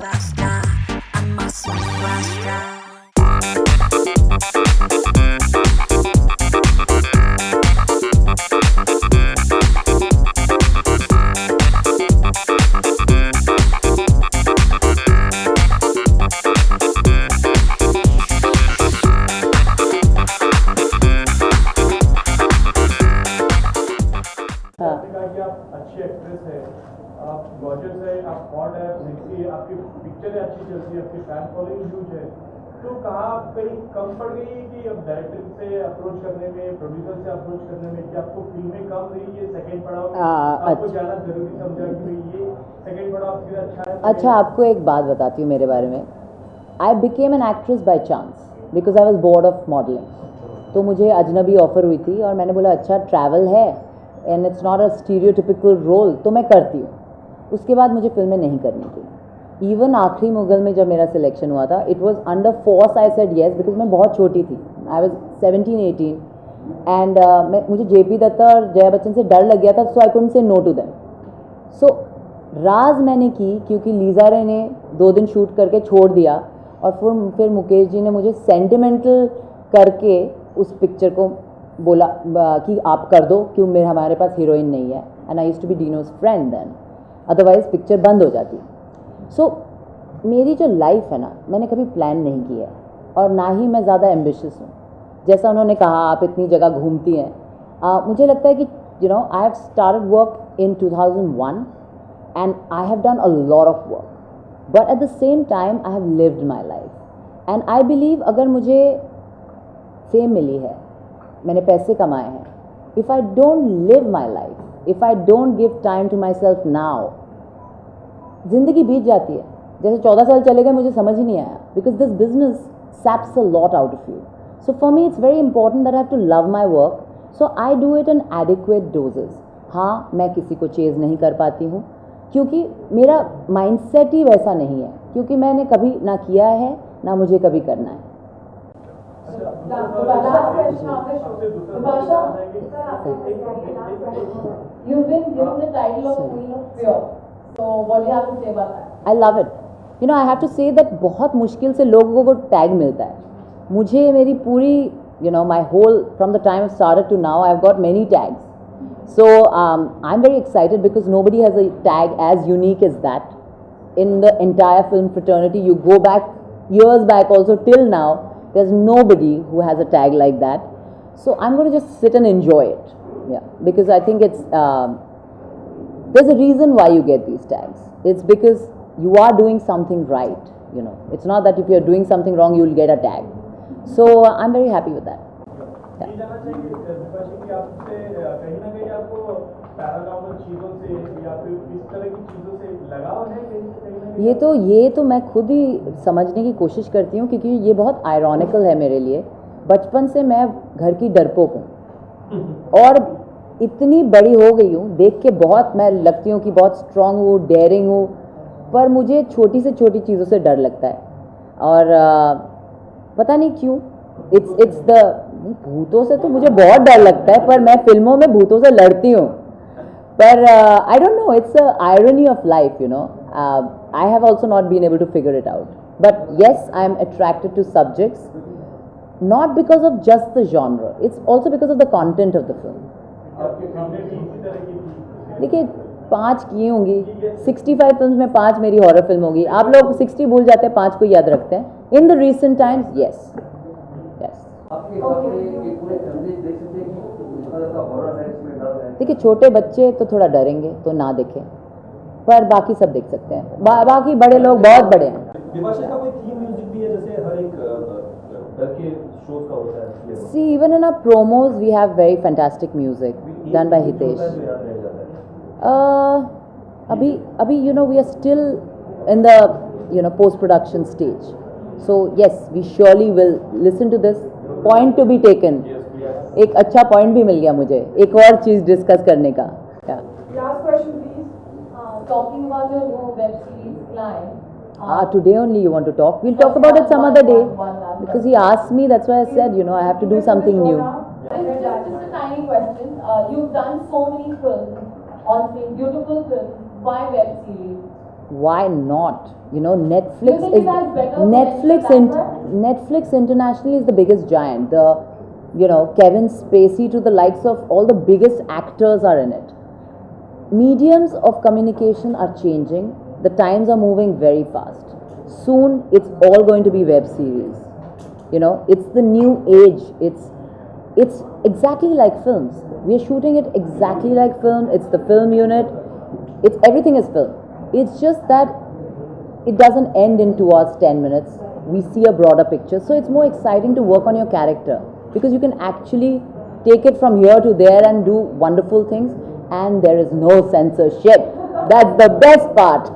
superstar. I'm a superstar. आपने कहा कि आप अच्छी एक्ट्रेस है, आप गॉर्जियस है, आप हॉट है, सेक्सी है, आपकी पिक्चरें अच्छी चलती है, आपकी फैन फॉलोइंग ह्यूज है, तो कहाँ आप कहीं कम पड़ गई कि अब डायरेक्टर से अप्रोच करने में, प्रोड्यूसर से अप्रोच करने में, कि आपको फिल्में कम रही है सेकंड पड़ाव, आपको ज़्यादा जरूरी समझा कि भाई ये सेकंड पड़ाव फिर अच्छा है? अच्छा, आपको एक बात बताती हूँ मेरे बारे में. I became an actress by chance because I was bored of modelling. तो मुझे अजनबी ऑफर हुई थी और मैंने बोला अच्छा ट्रैवल है and it's not a stereotypical role, तो मैं करती हूँ. उसके बाद मुझे फिल्में नहीं करनी थी. इवन आखिरी मुगल में जब मेरा सिलेक्शन हुआ था, it was under force I said yes because मैं बहुत छोटी थी. आई वॉज 17-18 एंड मुझे जेपी दत्ता और जया बच्चन से डर लग गया था, सो आई कुडंट से नो टू देम. सो राज मैंने की क्योंकि लीजा रे ने 2 दिन शूट करके छोड़ दिया और फिर मुकेश जी ने मुझे सेंटिमेंटल करके उस पिक्चर को बोला कि आप कर दो क्यों, मेरे हमारे पास हीरोइन नहीं है. And I used to be Dino's friend then, otherwise picture बंद हो जाती. सो मेरी जो लाइफ है ना, मैंने कभी प्लान नहीं किया है और ना ही मैं ज़्यादा एम्बिशियस हूँ. जैसा उन्होंने कहा आप इतनी जगह घूमती हैं, मुझे लगता है कि you know I have started work in 2001 and I have done a lot of work, but at the same time I have lived my life. And I believe अगर मुझे फेम मिली है, मैंने पैसे कमाए हैं, if I don't live my life, if I don't give time to myself now, ज़िंदगी बीत जाती है. जैसे 14 साल चले गए मुझे समझ ही नहीं आया, because this business saps a lot out of you. So for me it's very important that I have to love my work, so I do it in adequate doses. हाँ, मैं किसी को चेज़ नहीं कर पाती हूँ क्योंकि मेरा माइंडसेट ही वैसा नहीं है, क्योंकि मैंने कभी ना किया है ना मुझे कभी करना है. I love it. You know I have to say that बहुत मुश्किल से लोगों को टैग मिलता है. मुझे मेरी पूरी you know my whole from the time started to now I have got many tags. So I'm very excited because nobody has a tag as unique as that in the entire film fraternity. You go back years back also till now, there's nobody who has a tag like that. So I'm going to just sit and enjoy it. Yeah, because I think it's there's a reason why you get these tags. It's because you are doing something right. You know, it's not that if you're doing something wrong you'll get a tag. So I'm very happy with that. ये जानना चाहिए कि आपसे कहीं ना कहीं आपको paranormal चीज़ों से या फिर इस तरह की चीज़ों से लगाव है कहीं ना कहीं? ये तो मैं खुद ही समझने की कोशिश करती हूँ क्योंकि ये बहुत आयरॉनिकल है मेरे लिए. बचपन से मैं घर की डरपोक हूँ और इतनी बड़ी हो गई हूँ, देख के बहुत मैं लगती हूँ कि बहुत स्ट्रांग हूँ, डेयरिंग हूँ, पर मुझे छोटी से छोटी चीज़ों से डर लगता है. और पता नहीं क्यों, इट्स द भूतों से तो मुझे बहुत डर लगता है, पर मैं फिल्मों में भूतों से लड़ती हूँ. पर I don't know, it's a irony of life, you know. I have also not been able to figure it out, but yes I am attracted to subjects not because of just the genre, it's also because of the content of the film. देखिए 5 की होंगी, 65 film में 5 मेरी horror film होगी. आप लोग 60 भूल जाते हैं, 5 को याद रखते हैं. In the recent times yes. देखिए छोटे बच्चे तो थोड़ा डरेंगे तो ना देखें, पर बाकी सब देख सकते हैं. बाकी बड़े लोग बहुत बड़े हैं. विभाषा का कोई थीम म्यूजिक भी है जैसे हर एक डर के शोज का होता है? See, even in our promos we have very fantastic music done by Hitesh. अभी you know we are still in the you know post production stage, so yes we surely will listen to this. Point to be taken. एक अच्छा point भी मिल गया मुझे, एक और चीज़ discuss करने का. Last question please. Talking about your new web series Climb. Today only you want to talk? We'll talk about it some other day. Because he asked me, that's why I said, you know, I have to do something new. Just a tiny question. You've done so many films on screen, beautiful films. Why web series? Why not? You know, Do Netflix you think is it has better Netflix. potential than Netflix internationally is the biggest giant. Kevin Spacey to the likes of all the biggest actors are in it. Mediums of communication are changing. The times are moving very fast. Soon, it's all going to be web series. You know, it's the new age. It's exactly like films. We are shooting it exactly like film. It's the film unit. It's everything is film. It's just that it doesn't end in 2 hours 10 minutes. We see a broader picture, so it's more exciting to work on your character because you can actually take it from here to there and do wonderful things, and there is no censorship. That's the best part.